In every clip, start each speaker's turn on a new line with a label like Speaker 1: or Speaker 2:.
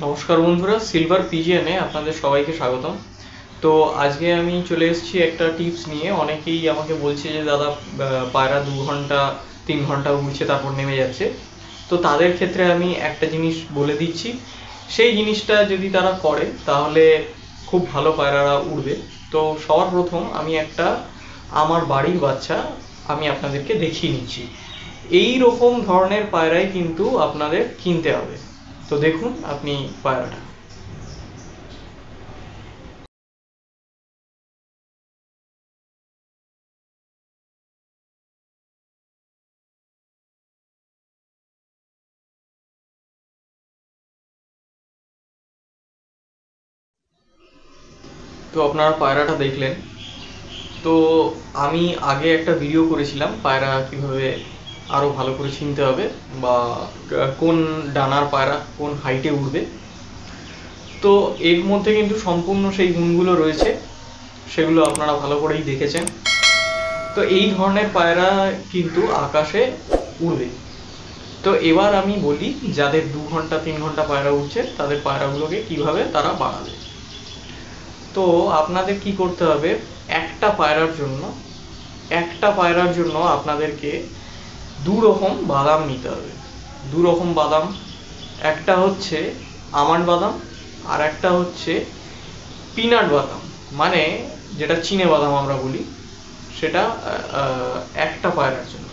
Speaker 1: নমস্কার বন্ধুরা, সিলভার পিজিএনে আপনাদের সবাইকে স্বাগতম। তো আজকে আমি চলে এসেছি একটা টিপস নিয়ে। অনেকেই আমাকে বলছে যে দাদা পায়রা 2 ঘন্টা 3 ঘন্টা উড়ছে তারপর নেমে যাচ্ছে। তো তাদের ক্ষেত্রে আমি একটা জিনিস বলে দিচ্ছি, সেই জিনিসটা যদি তারা করে তাহলে খুব ভালো পায়রারা উড়বে। তো সবার প্রথম আমি আমার বাড়ির বাচ্চা আমি আপনাদেরকে দেখিয়ে নিচ্ছি। এই রকম ধরনের পায়রাই কিন্তু আপনাদের কিনতে হবে। তো দেখুন আপনি পায়রাটা। তো আপনারা পায়রাটা দেখলেন। তো আমি আগে একটা ভিডিও করেছিলাম পায়রা কিভাবে আরো ভালো করে চিনতে হবে, বা কোন ডানার পায়রা কোন হাইটে উঠবে। তো এর মধ্যে কিন্তু সম্পূর্ণ সেই গুণগুলো রয়েছে, সেগুলো আপনারা ভালো করেই দেখেছেন। তো এই ধরনের পায়রা কিন্তু আকাশে উড়বে। তো এবার আমি বলি, যাদের 2 ঘন্টা 3 ঘন্টা পায়রা উঠছে তাদের পায়রাগুলোকে কিভাবে তারা বাড়াবে। তো আপনাদের কি করতে হবে, একটা পায়রার জন্য আপনাদেরকে 2 রকম বাদাম নিতে হবে। 2 রকম বাদাম, একটা হচ্ছে আমন্ড বাদাম আর একটা হচ্ছে পিনাট বাদাম, মানে যেটা চিনে বাদাম আমরা বলি, সেটা একটা পায়রার জন্য।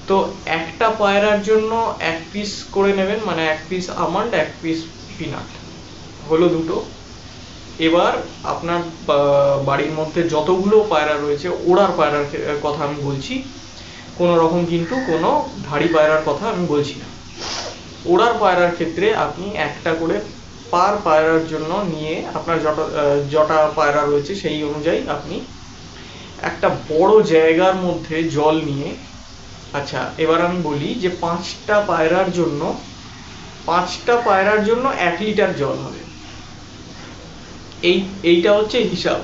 Speaker 1: তো একটা পায়রার জন্য 1 পিস করে নেবেন, মানে 1 পিস আমন্ড 1 পিস পিনাট, হলো 2টো। এবার আপনার বাড়ির মধ্যে যতগুলো পায়রা রয়েছে, ওড়ার পায়রার কথা আমি বলছি, কোনো রকম কিন্তু কোনো ধাড়ি পায়রার কথা আমি বলছি না। ওড়ার পায়রার ক্ষেত্রে আপনি একটা করে পার পায়রার জন্য নিয়ে, আপনার যটা পায়রা রয়েছে সেই অনুযায়ী আপনি একটা বড় জায়গার মধ্যে জল নিয়ে, আচ্ছা এবার আমি বলি যে 5টা পায়রার জন্য 1 লিটার জল হবে। এইটা হচ্ছে হিসাব।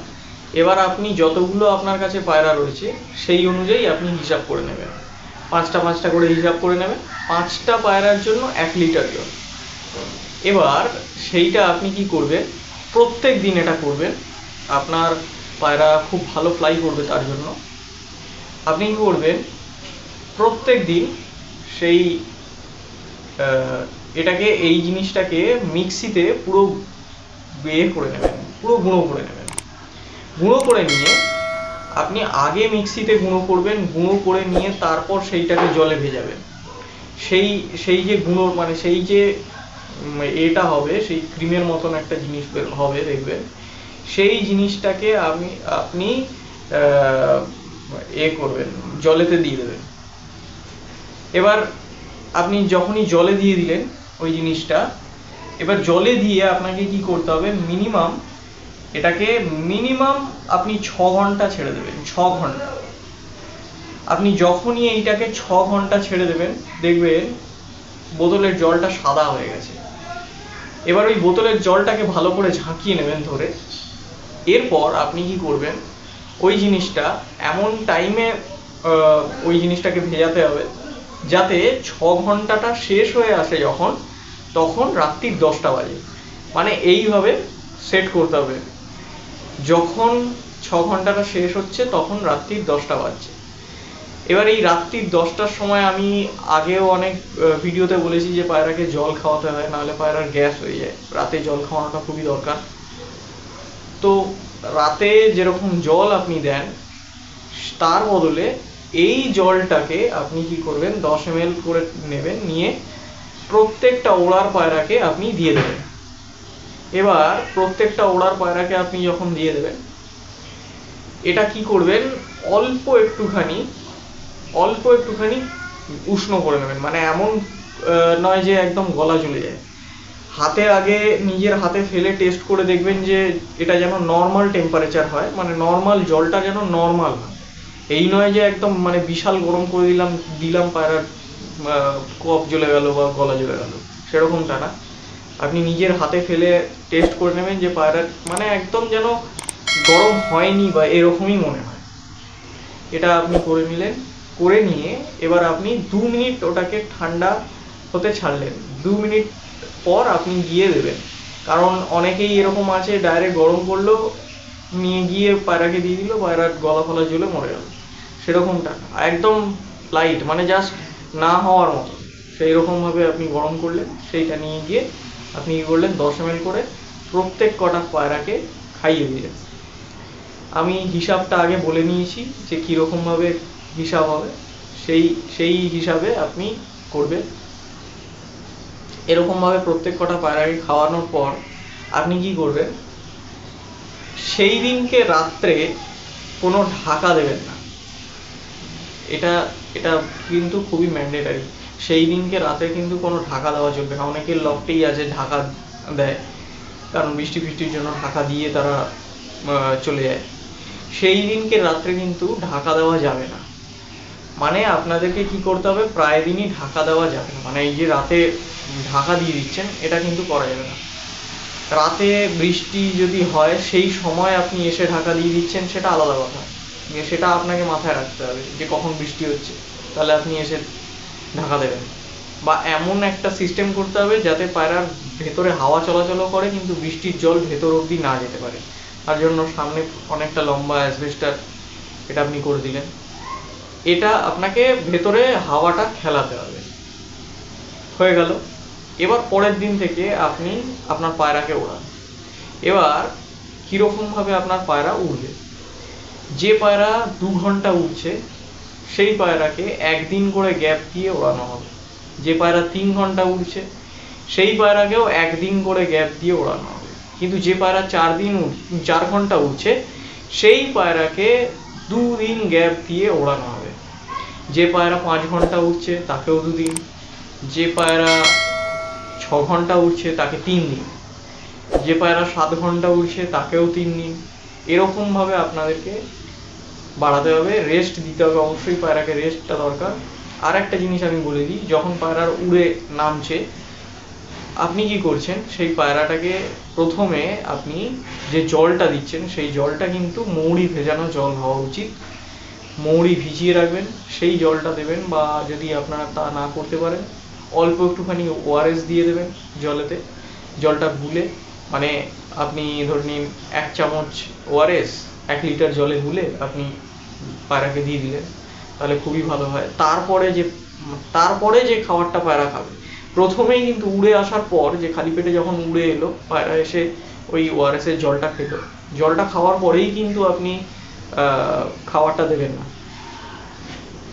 Speaker 1: এবার আপনি যতগুলো আপনার কাছে পায়রা রয়েছে সেই অনুযায়ী আপনি হিসাব করে নেবেন, 5টা করে হিসাব করে নেবেন। 5টা পায়রার জন্য 1 লিটার জল। এবার সেইটা আপনি কি করবেন, প্রত্যেক দিন এটা করবেন। আপনার পায়রা খুব ভালো ফ্লাই করবে, তার জন্য আপনি কি করবেন, প্রত্যেক দিন সেই এই জিনিসটাকে মিক্সিতে পুরো করে নেবেন, পুরো গুঁড়ো করে নেবেন। গুঁড়ো করে নিয়ে আপনি আগে মিক্সিতে গুঁড়ো করবেন, গুঁড়ো করে নিয়ে তারপর সেইটাকে জলে ভেজাবেন। সেই সেই যে গুঁড়ো, মানে সেই যে এটা হবে, সেই ক্রিমের মতন একটা জিনিস হবে দেখবেন। সেই জিনিসটাকে আপনি করবেন, জলেতে দিয়ে দেবেন। এবার আপনি যখনই জলে দিয়ে দিলেন ওই জিনিসটা, এবার জলে দিয়ে আপনাকে কি করতে হবে, মিনিমাম আপনি 6 ঘন্টা ছেড়ে দেবেন। 6 ঘন্টা আপনি যখনই এইটাকে 6 ঘন্টা ছেড়ে দেবেন, দেখবেন বোতলের জলটা সাদা হয়ে গেছে। এবার ওই বোতলের জলটাকে ভালো করে ঝাঁকিয়ে নেবেন ধরে। এরপর আপনি কি করবেন, ওই জিনিসটা এমন টাইমে ওই জিনিসটাকে ভেজাতে হবে যাতে 6 ঘন্টাটা শেষ হয়ে আসে তখন রাত্রির 10টা বাজে। মানে এইভাবে সেট করতে হবে, যখন 6 ঘন্টাটা শেষ হচ্ছে তখন রাত্রির 10টা বাজছে। এবার এই রাত্রির 10টার সময় আমি আগেও অনেক ভিডিওতে বলেছি যে পায়রাকে জল খাওয়াতে হয়, নাহলে পায়রার গ্যাস হয়ে যায়। রাতে জল খাওয়ানোটা খুবই দরকার। তো রাতে যেরকম জল আপনি দেন, তার বদলে এই জলটাকে আপনি কি করবেন, 10 ml করে নেবেন, নিয়ে প্রত্যেকটা ওড়ার পায়রাকে আপনি দিয়ে দেবেন। এবার প্রত্যেকটা ওড়ার পায়রাকে আপনি যখন দিয়ে দেবেন, এটা কি করবেন, অল্প একটুখানি উষ্ণ করে নেবেন। মানে এমন নয় যে একদম গলা চলে যায়। আগে নিজের হাতে ফেলে টেস্ট করে দেখবেন যে এটা যেন নর্মাল টেম্পারেচার হয়, মানে নর্মাল জলটা যেন নর্মাল হয়। এই নয় যে একদম মানে বিশাল গরম করে দিলাম পায়রার কফ জ্বলে গেল বা গলা জ্বলে গেল, সেরকমটা না। আপনি নিজের হাতে ফেলে টেস্ট করে নেবেন যে পায়রার মানে একদম যেন গরম হয়নি বা এরকমই মনে হয়। এটা আপনি করে নিলেন। করে নিয়ে এবার আপনি 2 মিনিট ওটাকে ঠান্ডা হতে ছাড়লেন। 2 মিনিট পর আপনি গিয়ে দেবেন। কারণ অনেকেই এরকম আছে ডাইরেক্ট গরম করলো, নিয়ে গিয়ে পায়রাকে দিয়ে দিল, পায়রার গলা ফলা জ্বলে মরে গেল, সেরকমটা না। একদম লাইট, মানে জাস্ট না হওয়ার মতো সেই রকমভাবে আপনি গরম করলেন, সেইটা নিয়ে গিয়ে আপনি কী করলেন 10 ml করে প্রত্যেক কটা পায়রাকে খাইয়ে দিলেন। আমি হিসাবটা আগে বলে নিয়েছি যে কীরকমভাবে হিসাব হবে, সেই হিসাবে আপনি করবেন। এরকমভাবে প্রত্যেক কটা পায়রাকে খাওয়ানোর পর আপনি কি করবেন, সেই দিনকে রাত্রে কোনো ঢাকা দেবেন না। এটা এটা কিন্তু খুবই ম্যান্ডেটারি। সেই দিনকে রাতে কিন্তু কোনো ঢাকা দেওয়া চলবে না। অনেকের লকটেই আছে ঢাকা দেয়, কারণ বৃষ্টি ফিষ্টির জন্য ঢাকা দিয়ে তারা চলে যায়। সেই দিনকে রাত্রে কিন্তু ঢাকা দেওয়া যাবে না। মানে আপনাদেরকে কি করতে হবে, প্রায় দিনই ঢাকা দেওয়া যাবে না। মানে এই যে রাতে ঢাকা দিয়ে দিচ্ছেন, এটা কিন্তু করা যাবে না। রাতে বৃষ্টি যদি হয় সেই সময় আপনি এসে ঢাকা দিয়ে দিচ্ছেন, সেটা আলাদা কথা, সেটা আপনাকে মাথায় রাখতে হবে যে কখন বৃষ্টি হচ্ছে, তাহলে আপনি এসে ঢাকা দেবেন। বা এমন একটা সিস্টেম করতে হবে যাতে পায়রার ভেতরে হাওয়া চলাচল করে কিন্তু বৃষ্টির জল ভেতর অবধি না যেতে পারে। তার জন্য সামনে অনেকটা লম্বা অ্যাসবেস্টার এটা আপনি করে দিলেন। এটা আপনাকে ভেতরে হাওয়াটা খেলাতে হবে। হয়ে গেল। এবার পরের দিন থেকে আপনি আপনার পায়রাকে ওড়ান। এবার কীরকমভাবে আপনার পায়রা উড়বে, যে পায়রা 2 ঘন্টা উড়ছে সেই পায়রাকে 1 দিন করে গ্যাপ দিয়ে ওড়ানো হবে। যে পায়রা 3 ঘন্টা উড়ছে সেই পায়রাকেও 1 দিন করে গ্যাপ দিয়ে ওড়ানো হবে। কিন্তু যে পায়রা 4 ঘন্টা উড়ছে সেই পায়রাকে 2 দিন গ্যাপ দিয়ে ওড়ানো হবে। যে পায়রা 5 ঘন্টা উড়ছে তাকেও 2 দিন, যে পায়রা 6 ঘন্টা উড়ছে তাকে 3 দিন, যে পায়রা 7 ঘন্টা উড়ছে তাকেও 3 দিন। এরকমভাবে আপনাদেরকে বাড়াতে হবে। রেস্ট দিতে হবে, অবশ্যই পায়রাকে রেস্টটা দরকার। আর একটা জিনিস আমি বলে দিই, যখন পায়রার উড়ে নামছে আপনি কি করছেন, সেই পায়রাটাকে প্রথমে আপনি যে জলটা দিচ্ছেন সেই জলটা কিন্তু মৌরি ভেজানো জল হওয়া উচিত। মৌরি ভিজিয়ে রাখবেন, সেই জলটা দেবেন। বা যদি আপনারা তা না করতে পারেন, অল্প একটুখানি ওআরএস দিয়ে দেবেন জলেতে। জলটা গুলে, মানে আপনি ধরে নিন 1 চামচ ওআরএস 1 লিটার জলে গুলে আপনি পায়রাকে দিয়ে দিলেন, তাহলে খুবই ভালো হয়। তারপরে যে খাবারটা পায়রা খাবে, প্রথমেই কিন্তু উড়ে আসার পর যে খালি পেটে যখন উড়ে এলো পায়রা, এসে ওই ওআরএস এর জলটা খেলো, জলটা খাওয়ার পরেই কিন্তু আপনি খাবারটা দেবেন না।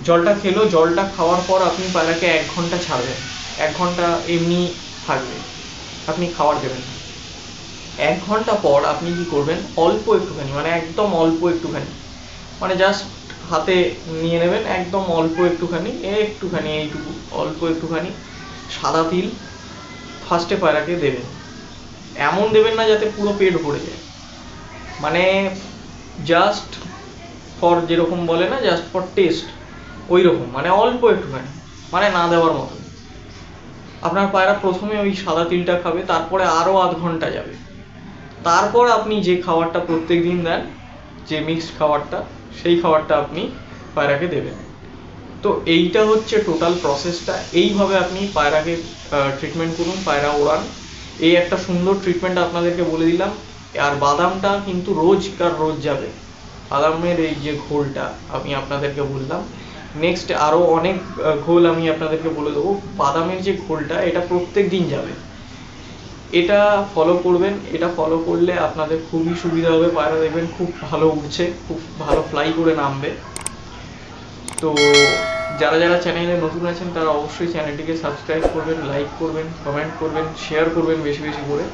Speaker 1: জলটা খেলো, জলটা খাওয়ার পর আপনি পায়রাকে 1 ঘন্টা ছাড়বেন। 1 ঘন্টা এমনি থাকবে, আপনি খাবার দেবেন না। 1 ঘন্টা পর আপনি কি করবেন, অল্প একটুখানি, মানে একদম অল্প একটুখানি, মানে জাস্ট হাতে নিয়ে নেবেন, একদম অল্প একটুখানি এইটুকু অল্প একটুখানি সাদা তিল ফার্স্টে পায়রাকে দেবেন। এমন দেবেন না যাতে পুরো পেট ভরে যায়, মানে জাস্ট ফর, যেরকম বলে না জাস্ট ফর টেস্ট, ওই রকম, মানে অল্প একটুখানি, মানে না দেওয়ার মতো। আপনার পায়রা প্রথমে ওই সাদা তিলটা খাবে, তারপরে আরও আধ ঘন্টা যাবে, তারপর আপনি যে খাবারটা প্রত্যেক দিন দেন, যে মিক্সড খাবারটা, সেই খাবারটা আপনি পায়রাকে দেবেন। তো এইটা হচ্ছে টোটাল প্রসেসটা। এইভাবে আপনি পায়রাকে ট্রিটমেন্ট করুন, পায়রা ওড়ান। এই একটা সুন্দর ট্রিটমেন্ট আপনাদেরকে বলে দিলাম। আর বাদামটা কিন্তু রোজ যাবে। বাদামের এই যে ঘোলটা আমি আপনাদেরকে বললাম, নেক্সট আরও অনেক ঘোল আমি আপনাদেরকে বলে দেবো। বাদামের যে ঘোলটা, এটা প্রত্যেক দিন যাবে। এটা ফলো করবেন। এটা ফলো করলে আপনাদের খুবই সুবিধা হবে। পায়রা দেখবেন খুব ভালো উঠছে, খুব ভালো ফ্লাই করে নামবে। তো যারা যারা চ্যানেলে নতুন আছেন তারা অবশ্যই চ্যানেলটিকে সাবস্ক্রাইব করবেন, লাইক করবেন, কমেন্ট করবেন, শেয়ার করবেন বেশি বেশি করে,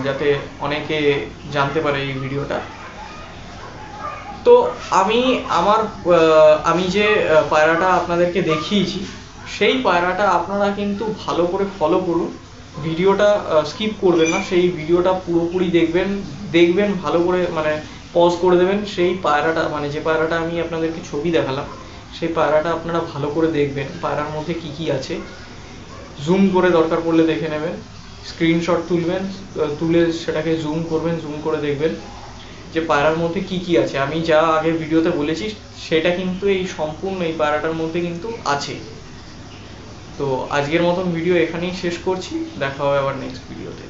Speaker 1: যাতে অনেকে জানতে পারে এই ভিডিওটা। তো আমি যে পায়রাটা আপনাদেরকে দেখিয়েছি, সেই পায়রাটা আপনারা কিন্তু ভালো করে ফলো করুন। ভিডিওটা স্কিপ করবেন না, সেই ভিডিওটা পুরোপুরি দেখবেন ভালো করে, মানে পজ করে দেবেন। সেই পায়রাটা, মানে যে পায়রাটা আমি আপনাদেরকে ছবি দেখালাম, সেই পায়রাটা আপনারা ভালো করে দেখবেন, পায়রার মধ্যে কি কি আছে। জুম করে দরকার পড়লে দেখে নেবেন, স্ক্রিনশট তুলে সেটাকে জুম করে দেখবেন যে পায়রার মধ্যে কি কি আছে। আমি যা আগের ভিডিওতে বলেছি সেটা কিন্তু এই সম্পূর্ণ এই পায়রাটার মধ্যে কিন্তু আছে। তো আজকের মতন ভিডিও এখানেই শেষ করছি, দেখা হবে আবার নেক্সট ভিডিওতে।